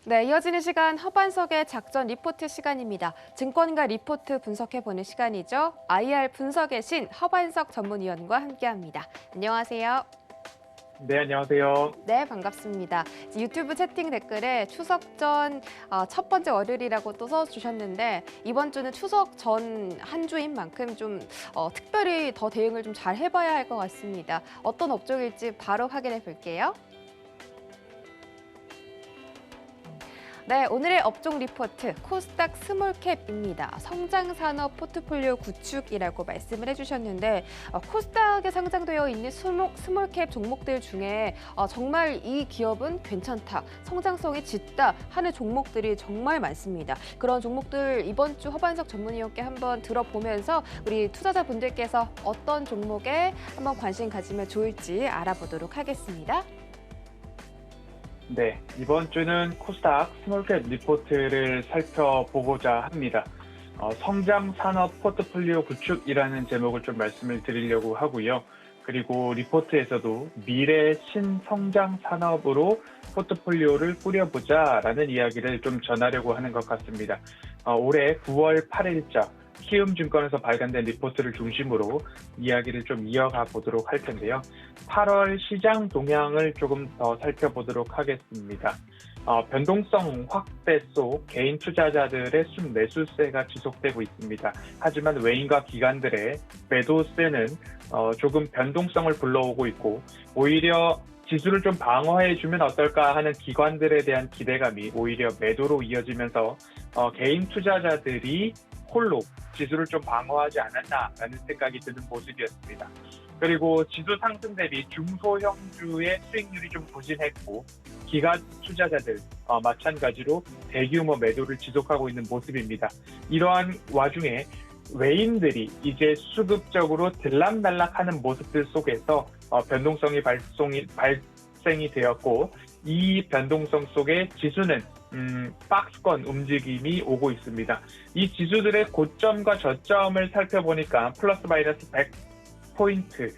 네, 이어지는 시간 허반석의 작전 리포트 시간입니다. 증권가 리포트 분석해보는 시간이죠. IR 분석의 신 허반석 전문위원과 함께합니다. 안녕하세요. 네, 안녕하세요. 네, 반갑습니다. 유튜브 채팅 댓글에 추석 전 첫 번째 월요일이라고 또 써주셨는데 이번 주는 추석 전 한 주인 만큼 좀 특별히 더 대응을 좀 잘 해봐야 할 것 같습니다. 어떤 업종일지 바로 확인해 볼게요. 네, 오늘의 업종 리포트 코스닥 스몰캡입니다. 성장산업 포트폴리오 구축이라고 말씀을 해주셨는데 코스닥에 상장되어 있는 스몰캡 종목들 중에 정말 이 기업은 괜찮다, 성장성이 짙다 하는 종목들이 정말 많습니다. 그런 종목들 이번 주 허반석 전문위원께 한번 들어보면서 우리 투자자분들께서 어떤 종목에 한번 관심 가지면 좋을지 알아보도록 하겠습니다. 네, 이번 주는 코스닥 스몰캡 리포트를 살펴보고자 합니다. 성장 산업 포트폴리오 구축이라는 제목을 좀 말씀을 드리려고 하고요. 그리고 리포트에서도 미래 신성장 산업으로 포트폴리오를 꾸려보자라는 이야기를 좀 전하려고 하는 것 같습니다. 올해 9월 8일자 키움증권에서 발간된 리포트를 중심으로 이야기를 좀 이어가 보도록 할 텐데요. 8월 시장 동향을 조금 더 살펴보도록 하겠습니다. 변동성 확대 속 개인 투자자들의 순매수세가 지속되고 있습니다. 하지만 외인과 기관들의 매도세는 조금 변동성을 불러오고 있고 오히려 지수를 좀 방어해주면 어떨까 하는 기관들에 대한 기대감이 오히려 매도로 이어지면서 개인 투자자들이 홀로 지수를 좀 방어하지 않았나라는 생각이 드는 모습이었습니다. 그리고 지수 상승 대비 중소형주의 수익률이 좀 부진했고 기관 투자자들 마찬가지로 대규모 매도를 지속하고 있는 모습입니다. 이러한 와중에 외인들이 이제 수급적으로 들락날락하는 모습들 속에서 변동성이 발생이 되었고 이 변동성 속에 지수는 박스권 움직임이 오고 있습니다. 이 지수들의 고점과 저점을 살펴보니까 플러스 마이너스 100포인트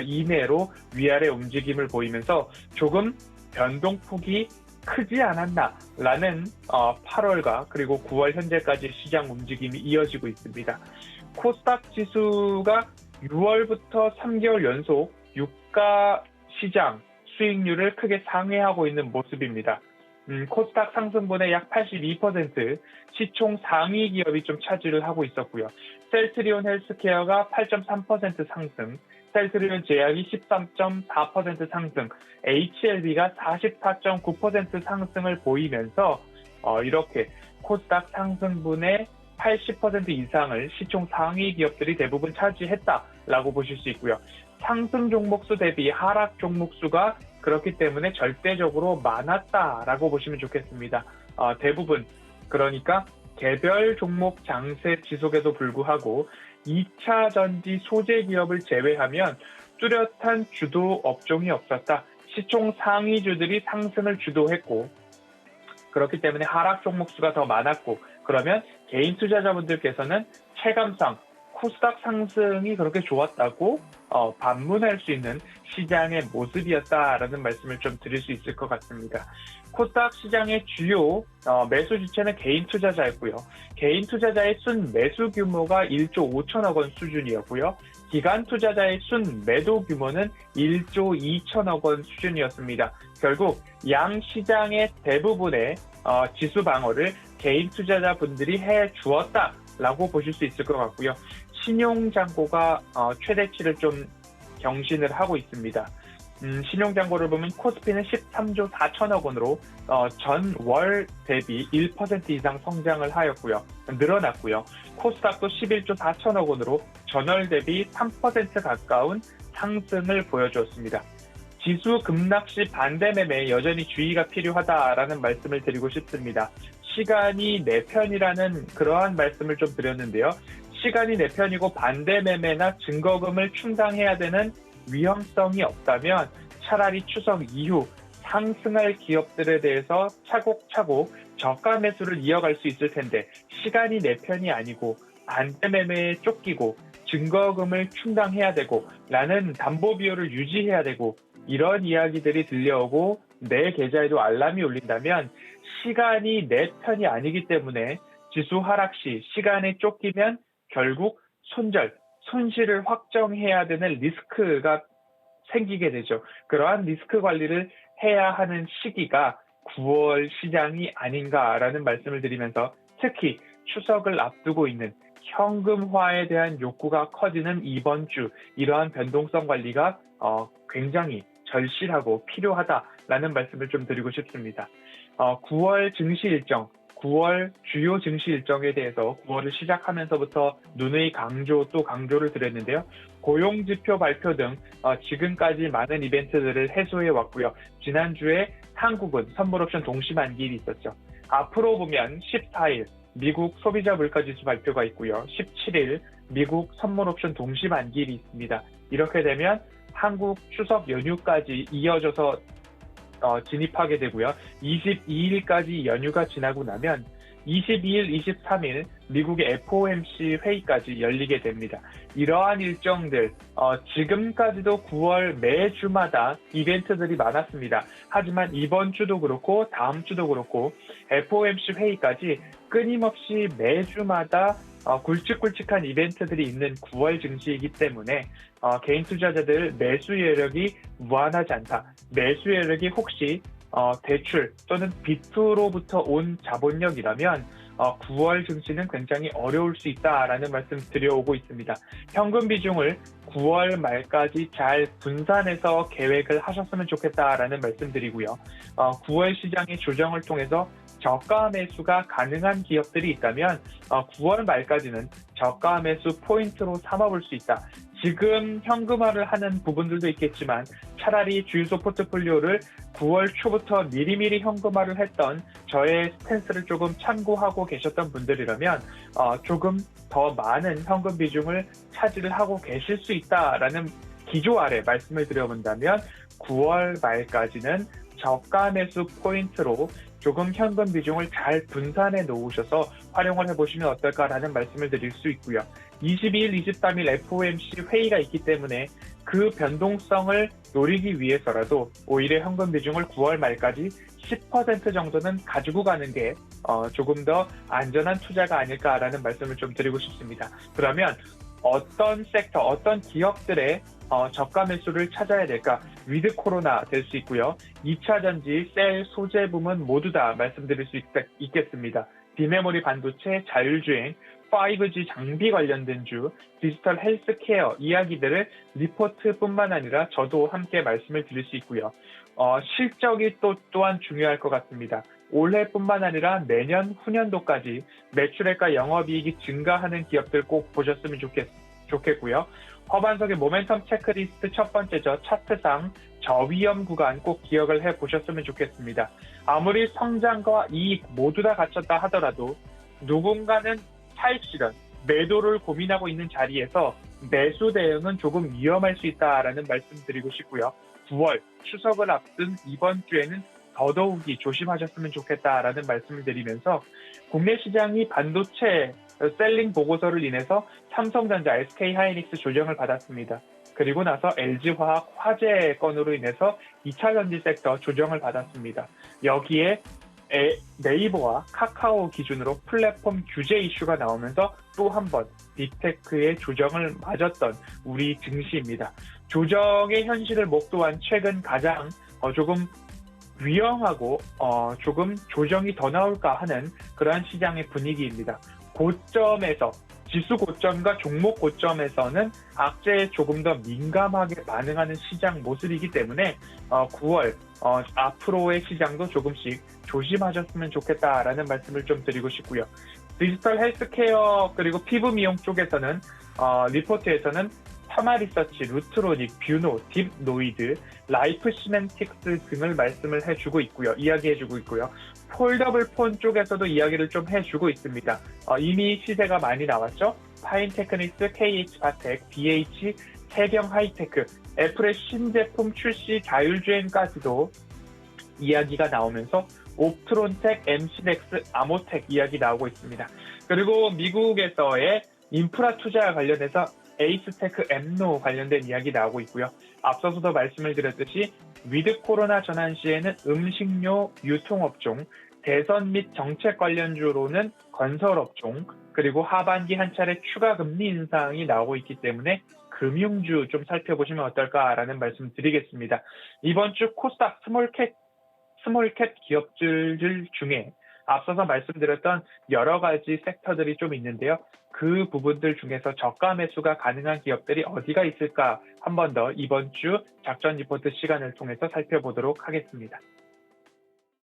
이내로 위아래 움직임을 보이면서 조금 변동폭이 크지 않았나라는 8월과 그리고 9월 현재까지 시장 움직임이 이어지고 있습니다. 코스닥 지수가 6월부터 3개월 연속 유가 시장 수익률을 크게 상회하고 있는 모습입니다. 코스닥 상승분의 약 82% 시총 상위 기업이 좀 차지를 하고 있었고요. 셀트리온 헬스케어가 8.3% 상승, 셀트리온 제약이 13.4% 상승, HLB가 44.9% 상승을 보이면서 이렇게 코스닥 상승분의 80% 이상을 시총 상위 기업들이 대부분 차지했다라고 보실 수 있고요. 상승 종목수 대비 하락 종목수가 그렇기 때문에 절대적으로 많았다라고 보시면 좋겠습니다. 대부분 그러니까 개별 종목 장세 지속에도 불구하고 2차 전지 소재 기업을 제외하면 뚜렷한 주도 업종이 없었다. 시총 상위주들이 상승을 주도했고 그렇기 때문에 하락 종목수가 더 많았고 그러면 개인 투자자분들께서는 체감상 코스닥 상승이 그렇게 좋았다고 반문할 수 있는 시장의 모습이었다라는 말씀을 좀 드릴 수 있을 것 같습니다. 코스닥 시장의 주요 매수 주체는 개인 투자자였고요. 개인 투자자의 순 매수 규모가 1조 5천억 원 수준이었고요. 기관 투자자의 순 매도 규모는 1조 2천억 원 수준이었습니다. 결국 양 시장의 대부분의 지수 방어를 개인 투자자분들이 해 주었다라고 보실 수 있을 것 같고요. 신용잔고가 최대치를 좀 경신을 하고 있습니다. 신용잔고를 보면 코스피는 13조 4천억 원으로 전월 대비 1% 이상 성장을 하였고요. 늘어났고요. 코스닥도 11조 4천억 원으로 전월 대비 3% 가까운 상승을 보여주었습니다. 지수 급락 시 반대 매매에 여전히 주의가 필요하다라는 말씀을 드리고 싶습니다. 시간이 내 편이라는 그러한 말씀을 좀 드렸는데요. 시간이 내 편이고 반대 매매나 증거금을 충당해야 되는 위험성이 없다면 차라리 추석 이후 상승할 기업들에 대해서 차곡차곡 저가 매수를 이어갈 수 있을 텐데 시간이 내 편이 아니고 반대 매매에 쫓기고 증거금을 충당해야 되고 라는 담보 비율을 유지해야 되고 이런 이야기들이 들려오고 내 계좌에도 알람이 울린다면 시간이 내 편이 아니기 때문에 지수 하락 시 시간에 쫓기면 결국 손실을 확정해야 되는 리스크가 생기게 되죠. 그러한 리스크 관리를 해야 하는 시기가 9월 시장이 아닌가라는 말씀을 드리면서 특히 추석을 앞두고 있는 현금화에 대한 욕구가 커지는 이번 주 이러한 변동성 관리가 굉장히 절실하고 필요하다라는 말씀을 좀 드리고 싶습니다. 9월 증시 일정, 9월 주요 증시 일정에 대해서 9월을 시작하면서부터 누누이 또 강조를 드렸는데요. 고용지표 발표 등 지금까지 많은 이벤트들을 해소해 왔고요. 지난주에 한국은 선물옵션 동시만기일이 있었죠. 앞으로 보면 14일 미국 소비자 물가지수 발표가 있고요. 17일 미국 선물옵션 동시만기일이 있습니다. 이렇게 되면 한국 추석 연휴까지 이어져서 진입하게 되고요. 22일까지 연휴가 지나고 나면 22일, 23일 미국의 FOMC 회의까지 열리게 됩니다. 이러한 일정들 지금까지도 9월 매주마다 이벤트들이 많았습니다. 하지만 이번 주도 그렇고 다음 주도 그렇고 FOMC 회의까지 끊임없이 매주마다 굵직굵직한 이벤트들이 있는 9월 증시이기 때문에 개인 투자자들 매수 여력이 무한하지 않다. 매수 여력이 혹시 대출 또는 빚으로부터 온 자본력이라면 9월 증시는 굉장히 어려울 수 있다라는 말씀 드려오고 있습니다. 현금 비중을 9월 말까지 잘 분산해서 계획을 하셨으면 좋겠다라는 말씀 드리고요. 9월 시장의 조정을 통해서 저가 매수가 가능한 기업들이 있다면 9월 말까지는 저가 매수 포인트로 삼아볼 수 있다. 지금 현금화를 하는 부분들도 있겠지만 차라리 주유소 포트폴리오를 9월 초부터 미리미리 현금화를 했던 저의 스탠스를 조금 참고하고 계셨던 분들이라면 조금 더 많은 현금 비중을 차지를 하고 계실 수 있다라는 기조 아래 말씀을 드려본다면 9월 말까지는 저가 매수 포인트로 조금 현금 비중을 잘 분산해 놓으셔서 활용을 해보시면 어떨까라는 말씀을 드릴 수 있고요. 22일, 23일 FOMC 회의가 있기 때문에 그 변동성을 노리기 위해서라도 오히려 현금 비중을 9월 말까지 10% 정도는 가지고 가는 게 조금 더 안전한 투자가 아닐까라는 말씀을 좀 드리고 싶습니다. 그러면 어떤 섹터, 어떤 기업들의 저가 매수를 찾아야 될까? 위드 코로나 될 수 있고요. 2차 전지, 셀, 소재 부문 모두 다 말씀드릴 수 있겠습니다. 비메모리 반도체, 자율주행, 5G 장비 관련된 주, 디지털 헬스케어 이야기들을 리포트뿐만 아니라 저도 함께 말씀을 드릴 수 있고요. 실적이 또한 중요할 것 같습니다. 올해뿐만 아니라 내년, 후년도까지 매출액과 영업이익이 증가하는 기업들 꼭 보셨으면 좋겠고요. 허반석의 모멘텀 체크리스트 첫 번째죠. 차트상 저위험 구간 꼭 기억을 해보셨으면 좋겠습니다. 아무리 성장과 이익 모두 다 갖췄다 하더라도 누군가는 차익 실현, 매도를 고민하고 있는 자리에서 매수 대응은 조금 위험할 수 있다라는 말씀 드리고 싶고요. 9월 추석을 앞둔 이번 주에는 더더욱이 조심하셨으면 좋겠다라는 말씀을 드리면서 국내 시장이 반도체 셀링 보고서를 인해서 삼성전자, SK하이닉스 조정을 받았습니다. 그리고 나서 LG화학 화재 건으로 인해서 2차 전지 섹터 조정을 받았습니다. 여기에 네이버와 카카오 기준으로 플랫폼 규제 이슈가 나오면서 또 한 번 빅테크의 조정을 맞았던 우리 증시입니다. 조정의 현실을 목도한 최근 가장 조금 위험하고 조금 조정이 더 나올까 하는 그러한 시장의 분위기입니다. 고점에서 지수 고점과 종목 고점에서는 악재에 조금 더 민감하게 반응하는 시장 모습이기 때문에 9월 앞으로의 시장도 조금씩 조심하셨으면 좋겠다라는 말씀을 좀 드리고 싶고요. 디지털 헬스케어 그리고 피부 미용 쪽에서는 리포트에서는 파마리서치, 루트로닉, 뷰노, 딥노이드, 라이프 시멘틱스 등을 말씀을 해주고 있고요. 이야기해주고 있고요. 폴더블 폰 쪽에서도 이야기를 좀 해주고 있습니다. 이미 시세가 많이 나왔죠. 파인테크닉스, KH바텍, BH, 태경 하이테크, 애플의 신제품 출시 자율주행까지도 이야기가 나오면서 옵트론텍, MC넥스, 아모텍 이야기 나오고 있습니다. 그리고 미국에서의 인프라 투자와 관련해서 에이스테크, 엠노 관련된 이야기 나오고 있고요. 앞서서도 말씀을 드렸듯이 위드 코로나 전환 시에는 음식료 유통업종, 대선 및 정책 관련주로는 건설업종, 그리고 하반기 한 차례 추가 금리 인상이 나오고 있기 때문에 금융주 좀 살펴보시면 어떨까라는 말씀 드리겠습니다. 이번 주 코스닥 스몰캡 기업들 중에 앞서서 말씀드렸던 여러 가지 섹터들이 좀 있는데요. 그 부분들 중에서 저가 매수가 가능한 기업들이 어디가 있을까 한 번 더 이번 주 작전 리포트 시간을 통해서 살펴보도록 하겠습니다.